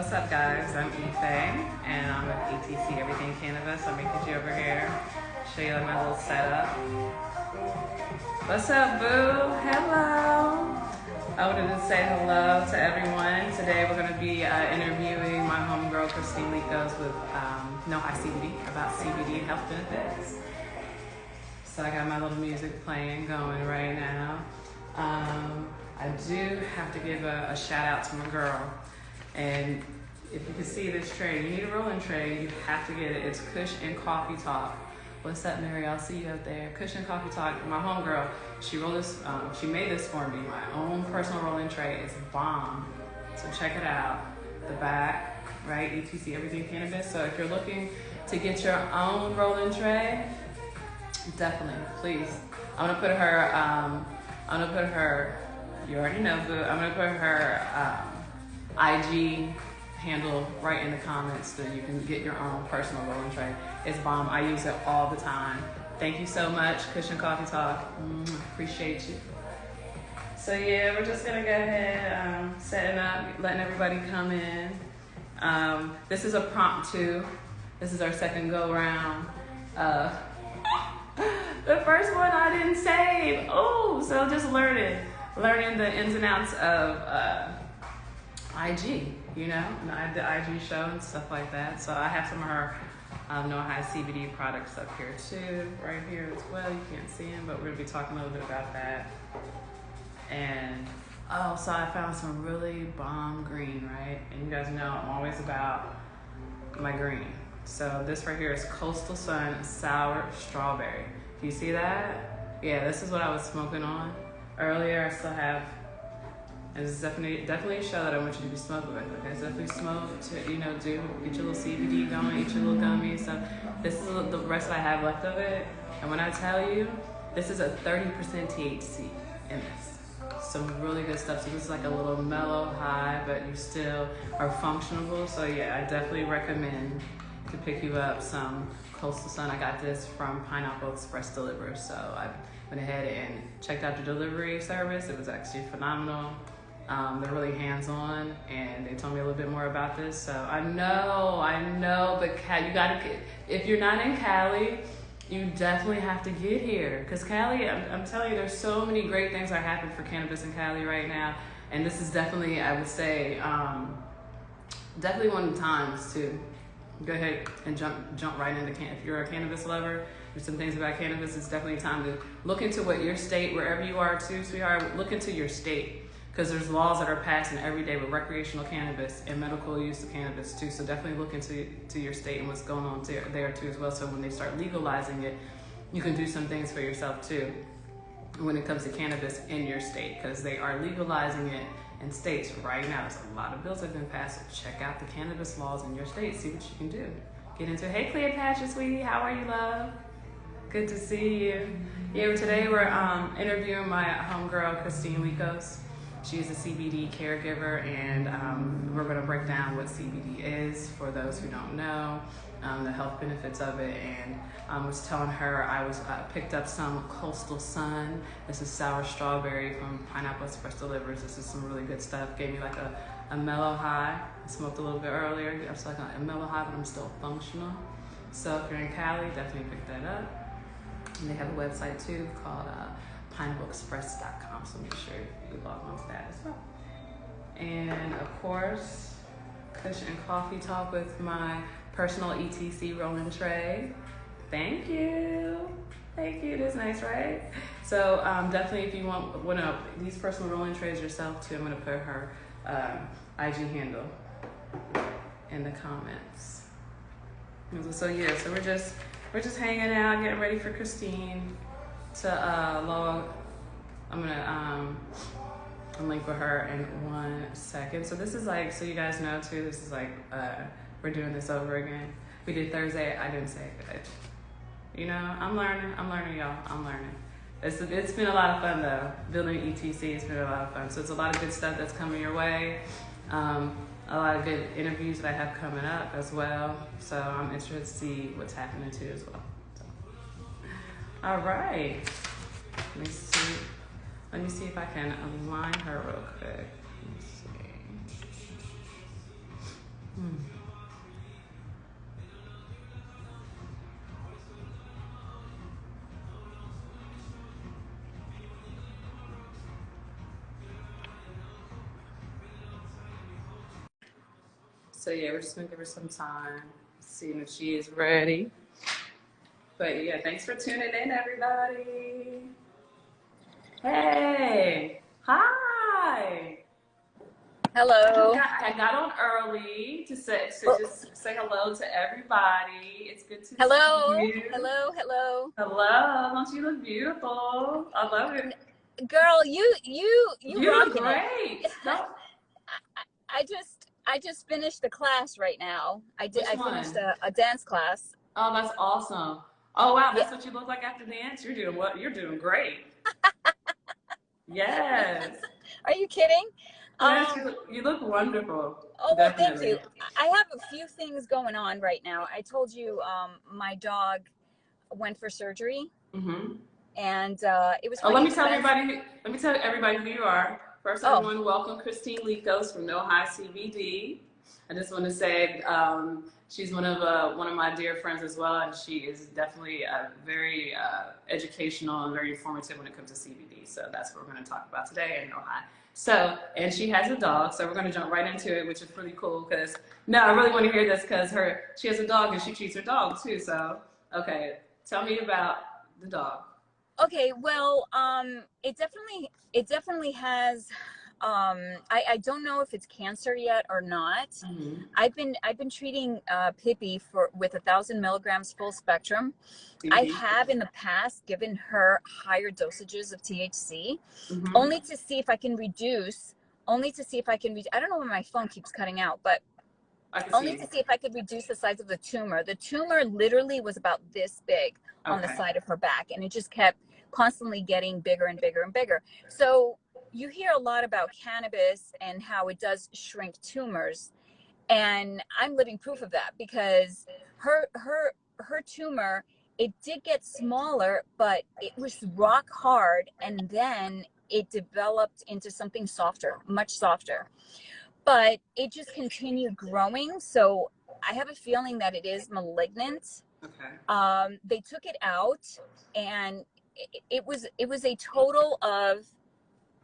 What's up, guys? I'm Ife, and I'm with ETC Everything Cannabis. I'm making you over here. Show you my little setup. What's up, boo? Hello. I wanted to say hello to everyone. Today we're going to be interviewing my homegirl, Christine Leakos, with NoHi CBD about CBD health benefits. So I got my little music playing, going right now. I do have to give a shout out to my girl. And if you can see this tray, you need a rolling tray, you have to get it. It's Kush and Coffee Talk. What's up, Mary? I'll see you out there. Kush and Coffee Talk. My homegirl, she made this for me. My own personal rolling tray. It's bomb. So check it out. The back, right? ETC Everything Cannabis. So if you're looking to get your own rolling tray, definitely, please. I'm gonna put her. You already know, but I'm gonna put her IG handle right in the comments so you can get your own personal rolling tray. It's bomb. I use it all the time. Thank you so much, Kush and Coffee Talk. Appreciate you. So yeah, we're just gonna go ahead, setting up, letting everybody come in. This is a prompt too. This is our second go round. The first one I didn't save. Oh, so just learning the ins and outs of IG, you know, the IG show and stuff like that. So I have some of her NoHi CBD products up here too, right here as well. You can't see them, but we're gonna be talking a little bit about that. And so I found some really bomb green, right? And you guys know I'm always about my green. So this right here is Coastal Sun Sour Strawberry. Do you see that? Yeah, this is what I was smoking on earlier. I still have. And it's definitely a show that I want you to be smoking with. Okay, so if we smoke, to, do get your little CBD going, eat your little gummies. So this is the rest I have left of it. And when I tell you, this is a 30% THC in this. Some really good stuff. So this is like a little mellow high, but you still are functional. So yeah, I definitely recommend to pick you up some Coastal Sun. I got this from PineappleExpressdelivers. So I went ahead and checked out the delivery service. It was actually phenomenal. They're really hands-on, and they told me a little bit more about this. So I know, but you gotta, if you're not in Cali, you definitely have to get here. Because Cali, I'm telling you, there's so many great things that happen for cannabis in Cali right now. And this is definitely, I would say, definitely one of the times to go ahead and jump right into if you're a cannabis lover. There's some things about cannabis. It's definitely time to look into what your state, wherever you are too, sweetheart, look into your state. Because there's laws that are passing every day with recreational cannabis and medical use of cannabis too. So definitely look into your state and what's going on there too as well. So when they start legalizing it, you can do some things for yourself too when it comes to cannabis in your state, because they are legalizing it in states right now. There's a lot of bills that have been passed. So check out the cannabis laws in your state. See what you can do. Get into it. Hey, Cleopatra, sweetie. How are you, love? Good to see you. Yeah, today we're interviewing my homegirl, Christine Leakos. She's a CBD caregiver, and we're going to break down what CBD is for those who don't know, the health benefits of it. And I was telling her I picked up some Coastal Sun. This is sour strawberry from PineappleExpressdelivers. This is some really good stuff. Gave me like a mellow high. I smoked a little bit earlier. I was like a mellow high, but I'm still functional. So if you're in Cali, definitely pick that up. And they have a website too called PineappleExpress.com, so make sure you log on to that as well. And of course, Kush and Coffee Talk with my personal ETC rolling tray. Thank you. That's nice, right? So definitely, if you want these personal rolling trays yourself too, I'm gonna put her IG handle in the comments. So yeah, so we're just hanging out, getting ready for Christine to log. I'm gonna link with her in 1 second. So this is like, so you guys know too, this is like we're doing this over again. We did Thursday. I didn't say it good. You know, I'm learning, y'all. I'm learning. It's been a lot of fun though. Building ETC has been a lot of fun. So it's a lot of good stuff that's coming your way. A lot of good interviews that I have coming up as well. So I'm interested to see what's happening too as well. So. All right. Let me see if I can align her real quick. Let me see. Hmm. So yeah, we're just gonna give her some time, seeing if she is ready. But yeah, thanks for tuning in, everybody. Hey, hi. Hello. I got on early to Oh, just say hello to everybody. It's good to see hello. you. Hello. Hello. Hello, don't you look beautiful? I love it. Girl, you You look rocking it. great. Don't. I just finished the class right now. Which I finished one? a dance class. Oh, that's awesome. Oh wow, Yeah. that's what you look like after dance. You're doing what? You're doing great. Yes. Are you kidding? Yes, Um, you look wonderful. oh well, thank Definitely. you. I have a few things going on right now. I told you my dog went for surgery Mm-hmm. and it was Oh, pretty expensive. let me tell everybody who you are. First, Oh, everyone, welcome Christine Leakos from NoHi CBD. I just want to say she's one of my dear friends as well, and she is definitely very educational and very informative when it comes to CBD. So that's what we're going to talk about today at NoHi. So, and she has a dog, so we're going to jump right into it, which is really cool because no, I really want to hear this because she has a dog and she treats her dog too. So, okay, tell me about the dog. okay. Well, it definitely has. I don't know if it's cancer yet or not. Mm-hmm. I've been treating Pippi for with 1,000 milligrams full spectrum. I CBD. have in the past given her higher dosages of THC, Mm-hmm. only to see if I can reduce. Only to see if I can. I don't know why my phone keeps cutting out, but I can see only you. to see if I could reduce the size of the tumor. The tumor literally was about this big on the Okay. side of her back, and it just kept constantly getting bigger and bigger and bigger. So you hear a lot about cannabis and how it does shrink tumors, and I'm living proof of that because her tumor, it did get smaller, but it was rock hard, and then it developed into something softer, much softer, but it just continued growing. So I have a feeling that it is malignant. Okay. They took it out, and it was a total of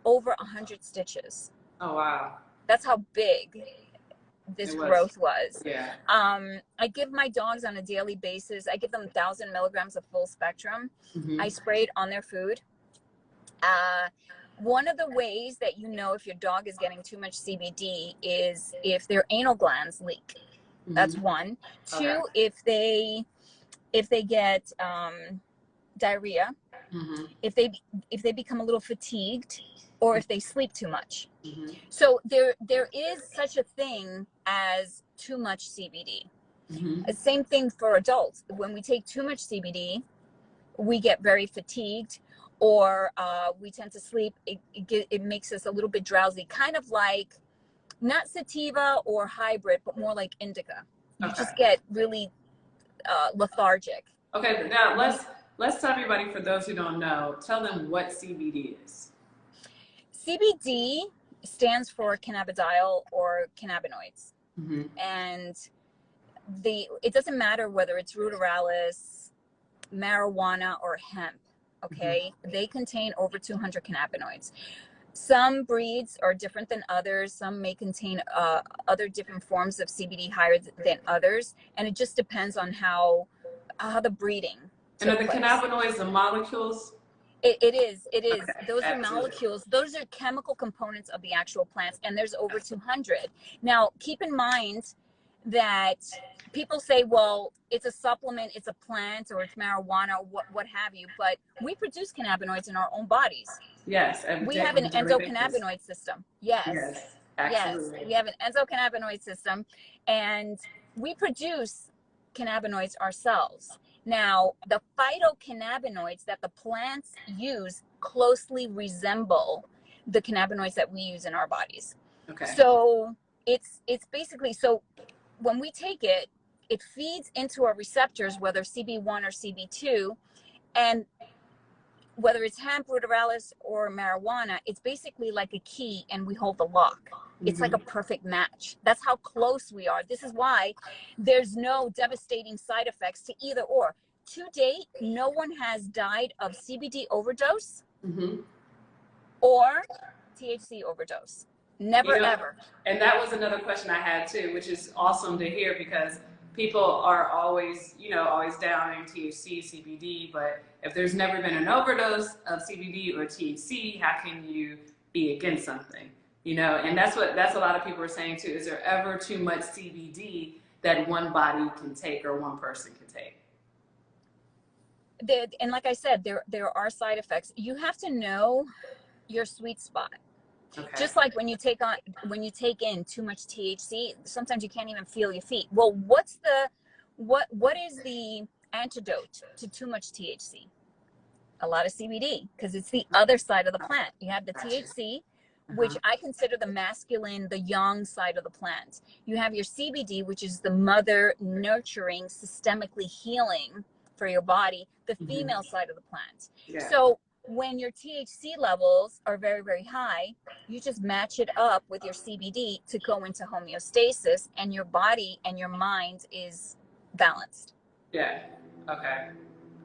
over 100 stitches. Oh wow. That's how big It this was. growth was. Yeah. I give my dogs on a daily basis. I give them 1,000 milligrams of full spectrum. I Mm-hmm. spray it on their food. Uh, One of the ways that you know if your dog is getting too much CBD is if their anal glands leak. That's Mm-hmm. one. Okay. Two, if they get diarrhea, Mm-hmm. if they become a little fatigued, or if they sleep too much. Mm-hmm. So there is such a thing as too much CBD. Mm-hmm. Same thing for adults. When we take too much CBD, we get very fatigued, or we tend to sleep. It makes us a little bit drowsy, kind of like not sativa or hybrid, but more like indica. You Okay. just get really lethargic. Okay. But now let's tell everybody, for those who don't know, tell them what CBD is. CBD stands for cannabidiol or cannabinoids, Mm-hmm. and it doesn't matter whether it's ruderalis, marijuana, or hemp. Mm-hmm. Okay, they contain over 200 cannabinoids. Some breeds are different than others. Some may contain other different forms of CBD higher than others, and it just depends on how the breeding And are took the place. cannabinoids the molecules? It is. Okay. Those are Absolutely. molecules. Those are chemical components of the actual plants, and there's over 200. Now, keep in mind that people say, well, it's a supplement, it's a plant, or it's marijuana, what have you, but we produce cannabinoids in our own bodies. Yes. Every We day have on an a daily basis. endocannabinoid system. Yes. Yes. Yes. Absolutely. We have an endocannabinoid system, and we produce cannabinoids ourselves. Now, the phytocannabinoids that the plants use closely resemble the cannabinoids that we use in our bodies. Okay. So it's basically, so when we take it, it feeds into our receptors, whether CB1 or CB2, and whether it's hemp, ruderalis, or marijuana, it's basically like a key and we hold the lock. It's like a perfect match. That's how close we are. This is why there's no devastating side effects to either or. To date, no one has died of CBD overdose or THC overdose. Never, ever. And that was another question I had too, which is awesome to hear, because people are always, always downing THC, CBD, but if there's never been an overdose of CBD or THC, how can you be against something? And that's a lot of people are saying too. Is there ever too much CBD that one body can take or one person can take? And like I said, there are side effects. You have to know your sweet spot. Okay. Just like when you take in too much THC, sometimes you can't even feel your feet. Well, what is the antidote to too much THC? A lot of CBD, because it's the other side of the plant. You have the THC, which I consider the masculine, the yang side of the plant. You have your CBD, which is the mother nurturing, systemically healing for your body, the female side of the plant. Yeah. So when your THC levels are very, very high, you just match it up with your CBD to go into homeostasis, and your body and your mind is balanced. Yeah. Okay.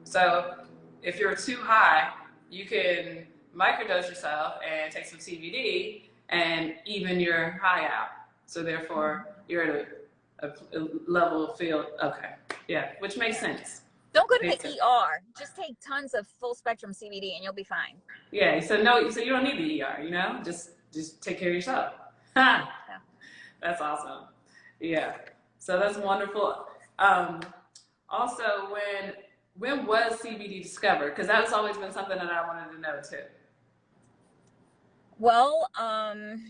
So if you're too high, you can microdose yourself and take some CBD and even your high out. So therefore, you're at a level field. Okay. Yeah, which makes sense. Don't go to the ER. Just take tons of full spectrum CBD and you'll be fine. Yeah. So you don't need the ER. Just take care of yourself. Yeah. That's awesome. Yeah. So that's wonderful. Also, when was CBD discovered? Because that's always been something that I wanted to know too. Well, I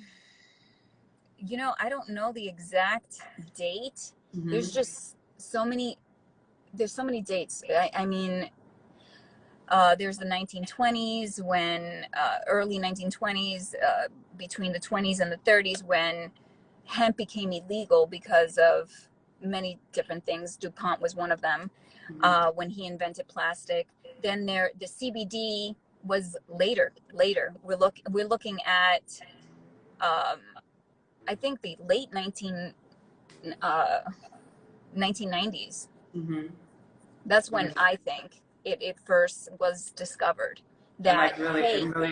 don't know the exact date. There's just so many. There's so many dates. I mean, there's the 1920s when, early 1920s, between the 20s and the 30s, when hemp became illegal because of many different things. DuPont was one of them, when he invented plastic. Then the CBD was later. We're looking at, I think the late 1990s. That's when I think it first was discovered that,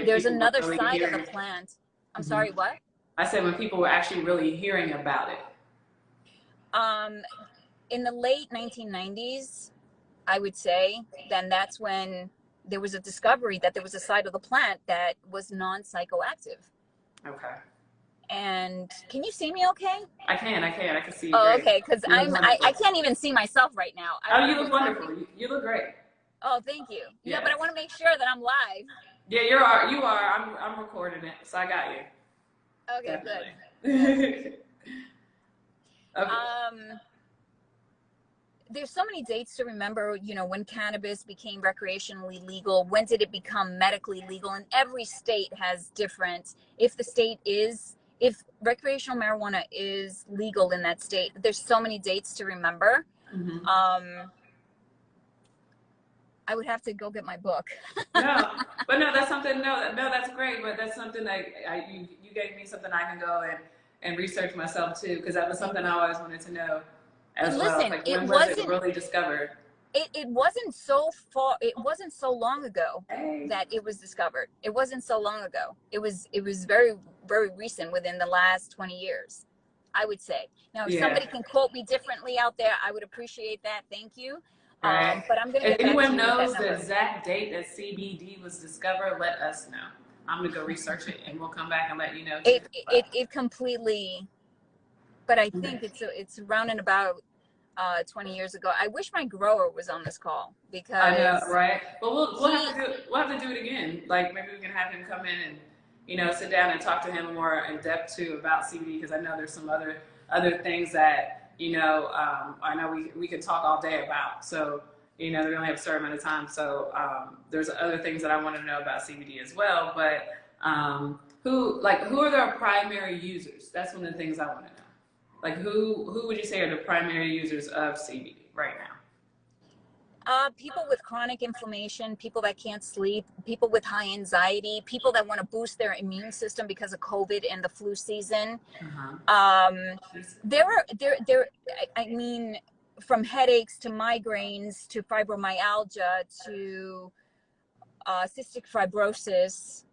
there's another side of the plant. I'm sorry, what? I said when people were actually really hearing about it. In the late 1990s, I would say, then that's when there was a discovery that there was a side of the plant that was non-psychoactive. Okay. And can you see me okay? I can see you. Oh, great. Okay, because I can't even see myself right now. You look wonderful. You look great. Oh, thank you. Yeah, but I want to make sure that I'm live. Yeah, you are. I'm recording it, so I got you. Okay, Definitely. Good. Okay. There's so many dates to remember, when cannabis became recreationally legal, when did it become medically legal? And every state has different, if recreational marijuana is legal in that state, there's so many dates to remember. I would have to go get my book. That's something, that's great, but that's something that you gave me something I can go and research myself too, because that was something I always wanted to know as well. Like, when was it really discovered? It wasn't so long ago that it was discovered. It wasn't so long ago. It was very, very recent, within the last 20 years, I would say. Now, if somebody can quote me differently out there, I would appreciate that. Thank you. Right. But I'm going to If anyone knows the exact date that CBD was discovered, let us know. I'm going to go research it, and we'll come back and let you know. It completely, but I think it's around and about 20 years ago. I wish my grower was on this call, because I know, right? But we'll have to do it again. Like, maybe we can have him come in and sit down and talk to him more in depth too about CBD, because I know there's some other things that I know we could talk all day about. So we only have a certain amount of time. So there's other things that I want to know about CBD as well. But who are their primary users? That's one of the things I want to know. Like, who would you say are the primary users of CBD right now? People with chronic inflammation, people that can't sleep, people with high anxiety, people that want to boost their immune system because of COVID and the flu season. There are I mean, from headaches to migraines to fibromyalgia to cystic fibrosis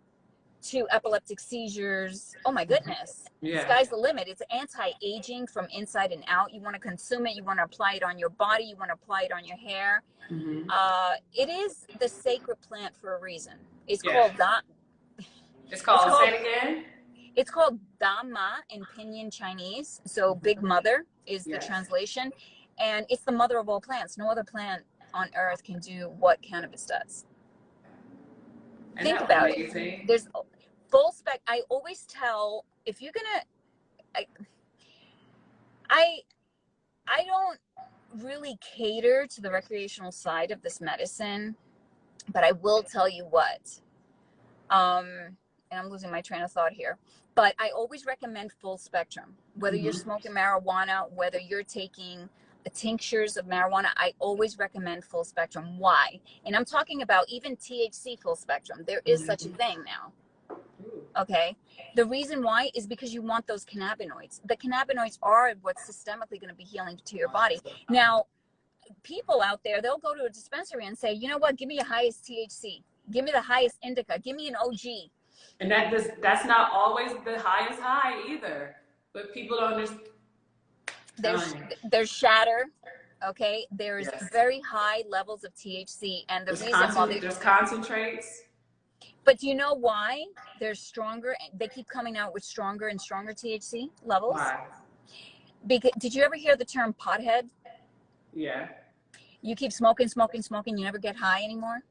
to epileptic seizures. Oh my goodness. Yeah. Sky's the limit. It's anti-aging from inside and out. You want to consume it. You want to apply it on your body. You want to apply it on your hair. It is the sacred plant for a reason. It's called It's called, say it again. It's called Dama in Pinyin Chinese. So Big Mother is the translation. And it's the mother of all plants. No other plant on earth can do what cannabis does. Think about it. There's full spec. I always tell, if you're gonna, I don't really cater to the recreational side of this medicine, but I will tell you what, and I'm losing my train of thought here, but I always recommend full spectrum, whether you're smoking marijuana, whether you're taking tinctures of marijuana. I always recommend full spectrum. Why? And I'm talking about even THC full spectrum. There is such a thing now. Okay. The reason why is because you want those cannabinoids. The cannabinoids are what's systemically going to be healing to your body. Now, people out there, they'll go to a dispensary and say, you know what, give me the highest THC. Give me the highest indica. Give me an OG. And that's not always the highest high either. But people don't understand. There's shatter, okay? There's very high levels of THC, and the reason why there's concentrates. But do you know why there's stronger? They keep coming out with stronger and stronger THC levels. Why? Because did you ever hear the term pothead? Yeah. You keep smoking, you never get high anymore.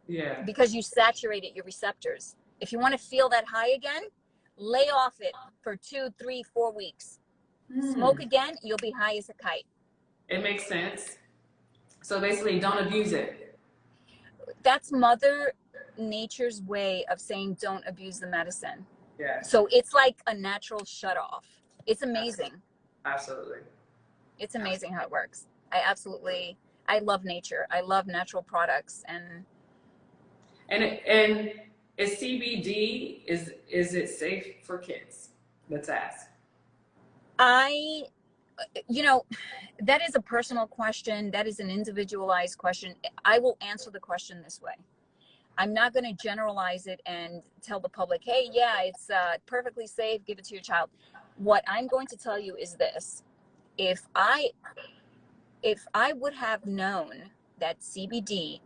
Yeah. Because you saturated your receptors. If you want to feel that high again, lay off it for 2, 3, 4 weeks. Smoke again, you'll be high as a kite. It makes sense. So basically, don't abuse it. That's Mother Nature's way of saying don't abuse the medicine. Yeah. So it's like a natural shut off. It's amazing. Absolutely. It's amazing how it works. I love nature. I love natural products and is CBD, is it safe for kids? Let's ask. That is a personal question. That is an individualized question. I will answer the question this way. I'm not going to generalize it and tell the public, hey, yeah, it's perfectly safe. Give it to your child. What I'm going to tell you is this. If I would have known that CBD,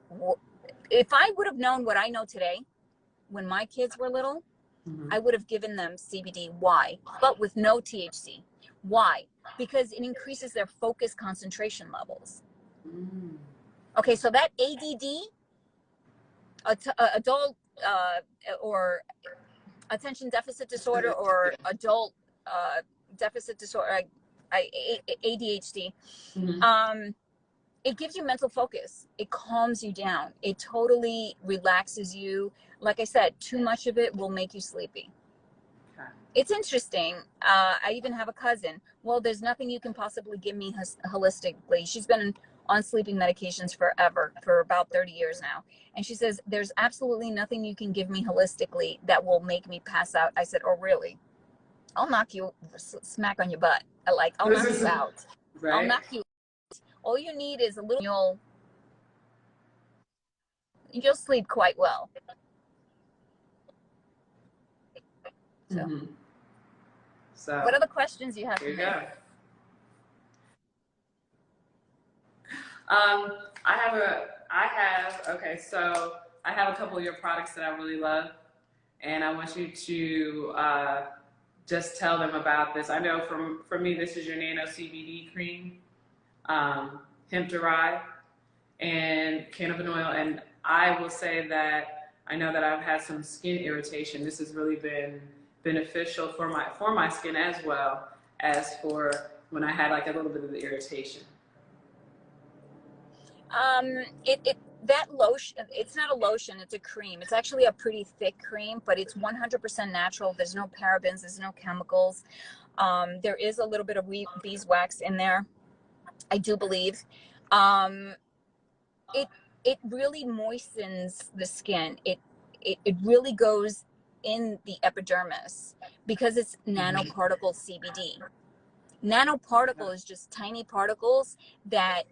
if I would have known what I know today when my kids were little, I would have given them CBD. Why? But with no THC. Why? Because it increases their focus concentration levels. Okay, so that ADD, adult or attention deficit disorder or adult deficit disorder, ADHD, it gives you mental focus. It calms you down. It totally relaxes you. Like I said, too much of it will make you sleepy. It's interesting. I even have a cousin. Well, there's nothing you can possibly give me holistically. She's been on sleeping medications forever, for about 30 years now. And she says, there's absolutely nothing you can give me holistically that will make me pass out. I said, oh, really? I'll knock you smack on your butt. I'll knock you out. Right? I'll knock you out. All you need is a little, you'll sleep quite well. So what other questions you have for me? I have a couple of your products that I really love, and I want you to just tell them about this. I know for me, this is your Nano CBD cream, hemp derived, and cannabis oil. And I will say that I know that I've had some skin irritation. This has really been beneficial for my skin as well as for when I had like a little bit of the irritation. That lotion, it's not a lotion, it's a cream. It's actually a pretty thick cream, but it's 100% natural. There's no parabens, there's no chemicals. There is a little bit of beeswax in there, I do believe. it it really moistens the skin. It really goes in the epidermis because it's nanoparticle CBD. Nanoparticle is just tiny particles that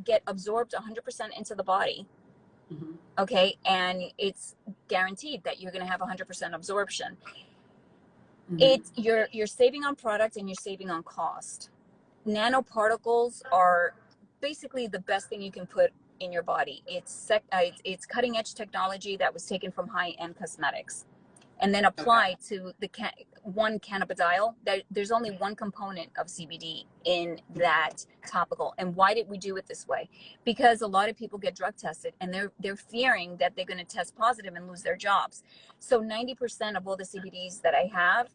get absorbed 100% into the body. Okay, and it's guaranteed that you're going to have 100% absorption. It's you're saving on product and you're saving on cost. Nanoparticles are basically the best thing you can put in your body. It's cutting edge technology that was taken from high-end cosmetics and then applied to the one cannabidiol. There's only one component of CBD in that topical. And why did we do it this way? Because a lot of people get drug tested and they're fearing that they're going to test positive and lose their jobs. So 90% of all the CBDs that I have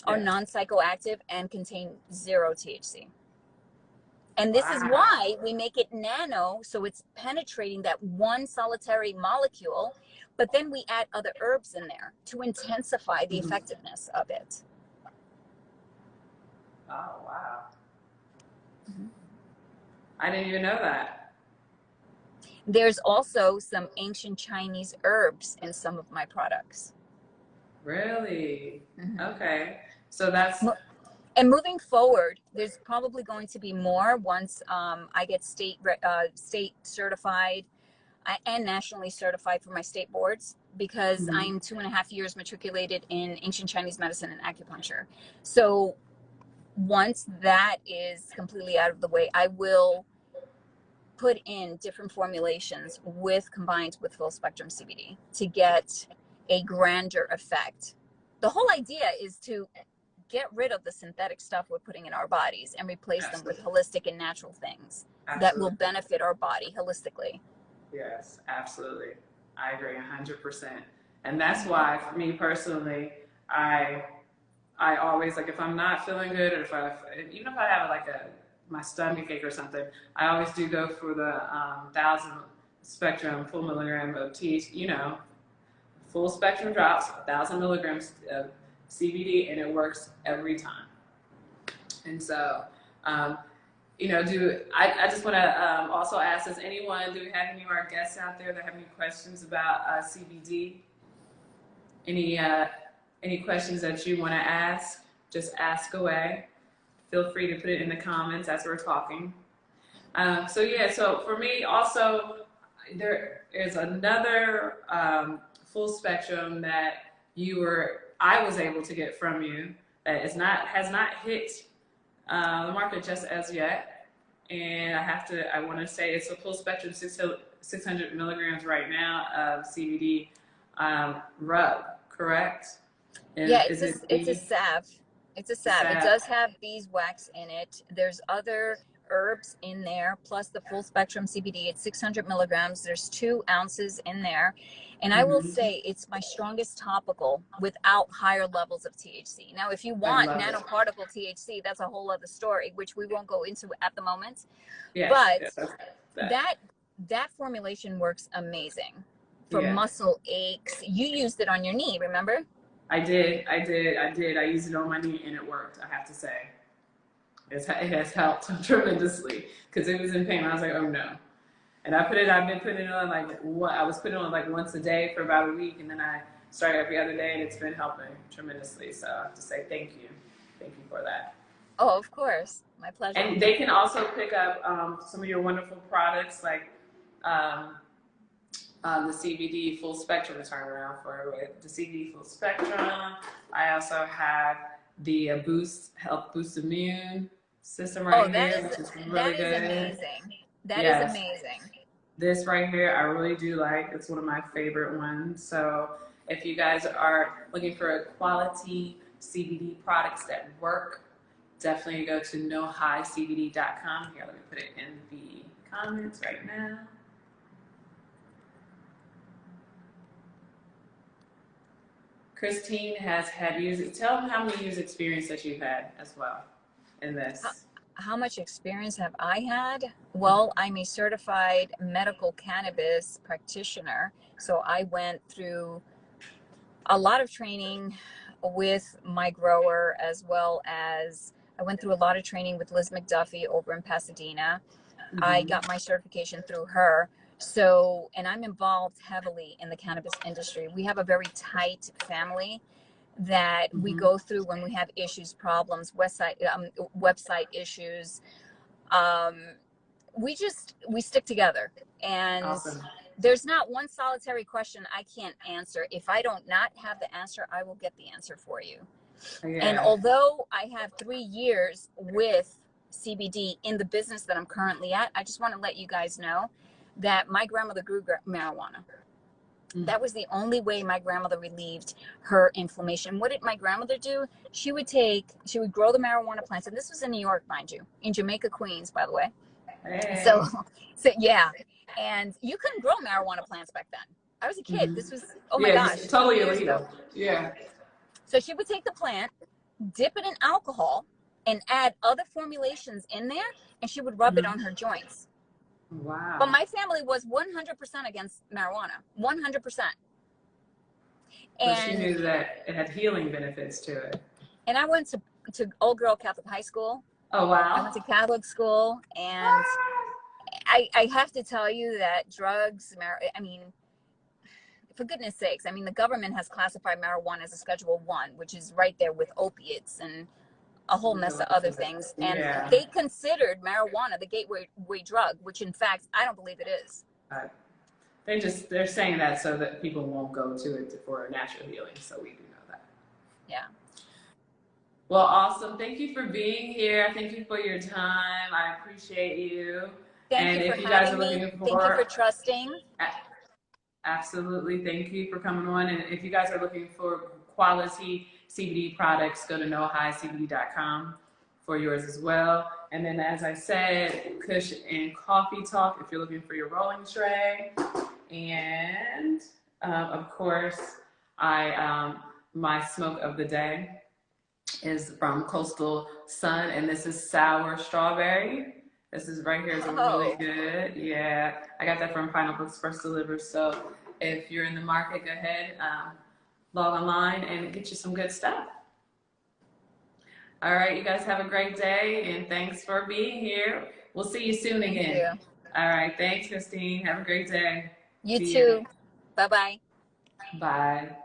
are non-psychoactive and contain 0 THC. And this is why we make it nano, so it's penetrating that one solitary molecule, but then we add other herbs in there to intensify the effectiveness of it. Oh, wow. I didn't even know that. There's also some ancient Chinese herbs in some of my products. Really? Okay. So that's... And moving forward, there's probably going to be more once I get state certified and nationally certified for my state boards, because I'm 2.5 years matriculated in ancient Chinese medicine and acupuncture. So once that is completely out of the way, I will put in different formulations combined with full spectrum CBD to get a grander effect. The whole idea is to get rid of the synthetic stuff we're putting in our bodies and replace them with holistic and natural things that will benefit our body holistically. Yes, absolutely. I agree 100%. And that's why, for me personally, I always, like, if I'm not feeling good, or even if I have my stomach ache or something, I always do go for the 1,000 spectrum full milligram of THC, full spectrum drops, 1,000 milligrams of CBD, and it works every time. And so, I just want to also ask, do we have any of our guests out there that have any questions about CBD? Any questions that you want to ask? Just ask away. Feel free to put it in the comments as we're talking. So for me also, there is another full spectrum that I was able to get from you that has not hit the market just as yet, and I want to say it's a full spectrum 600 milligrams right now of CBD rub, correct? And it's a salve. It's a salve. It does have beeswax in it. There's other herbs in there, plus the full spectrum CBD. It's 600 milligrams. There's 2 ounces in there. And I will say it's my strongest topical without higher levels of THC. Now, if you want nanoparticle THC, that's a whole other story, which we won't go into at the moment. But that formulation works amazing for muscle aches. You used it on your knee, remember? I did. I used it on my knee and it worked, I have to say. It has helped tremendously because it was in pain. I was like, oh no. And I've been putting it on I was putting it on once a day for about a week, and then I started every other day, and it's been helping tremendously. So I have to say thank you. Thank you for that. Oh, of course. My pleasure. And they can also pick up some of your wonderful products like the CBD full spectrum turnaround the CBD full spectrum. I also have the help boost immune system right here, which is really good. That is amazing. That is amazing. This right here, I really do like. It's one of my favorite ones. So if you guys are looking for a quality CBD products that work, definitely go to NoHiCBD.com. Here, let me put it in the comments right now. Christine has had tell them how many years experience that you've had as well in this. How much experience have I had? Well, I'm a certified medical cannabis practitioner. So I went through a lot of training with my grower, as well as I went through a lot of training with Liz McDuffie over in Pasadena. I got my certification through her. So, and I'm involved heavily in the cannabis industry. We have a very tight family that we go through when we have issues, problems, website issues. We stick together, and Awesome. there's not one solitary question I can't answer. If I don't not have the answer, I will get the answer for you. Yeah. And although I have 3 years with CBD in the business that I'm currently at, I just want to let you guys know that my grandmother grew marijuana. That was the only way my grandmother relieved her inflammation. What did my grandmother do? She would grow the marijuana plants. And this was in New York, mind you, in Jamaica, Queens, by the way. Hey. So yeah. And you couldn't grow marijuana plants back then. I was a kid. This was, oh my gosh. Totally illegal. Yeah. So she would take the plant, dip it in alcohol, and add other formulations in there, and she would rub it on her joints. Wow. But my family was 100% against marijuana, 100%. And she knew that it had healing benefits to it. And I went to Old Girl Catholic High School. Oh, wow. I went to Catholic school, and I have to tell you that drugs, I mean, for goodness sakes, I mean, the government has classified marijuana as a Schedule 1, which is right there with opiates and a whole mess of other things. And they considered marijuana the gateway drug, which in fact, I don't believe it is. They're saying that so that people won't go to it for natural healing. So we do know that. Yeah. Well, awesome. Thank you for being here. Thank you for your time. I appreciate you. Thank you for having me. Thank you for trusting. Absolutely. Thank you for coming on. And if you guys are looking for quality CBD products, go to NoHiCBD.com for yours as well. And then, as I said, Kush and Coffee Talk if you're looking for your rolling tray. And of course, my smoke of the day is from Coastal Sun, and this is sour strawberry. This is right here is really good. Yeah, I got that from PineappleExpressdelivers. So if you're in the market, go ahead, log online and get you some good stuff. All right, you guys have a great day, and thanks for being here. We'll see you soon again. Thank you. All right, thanks, Christine. Have a great day. You too. Bye-bye. Bye.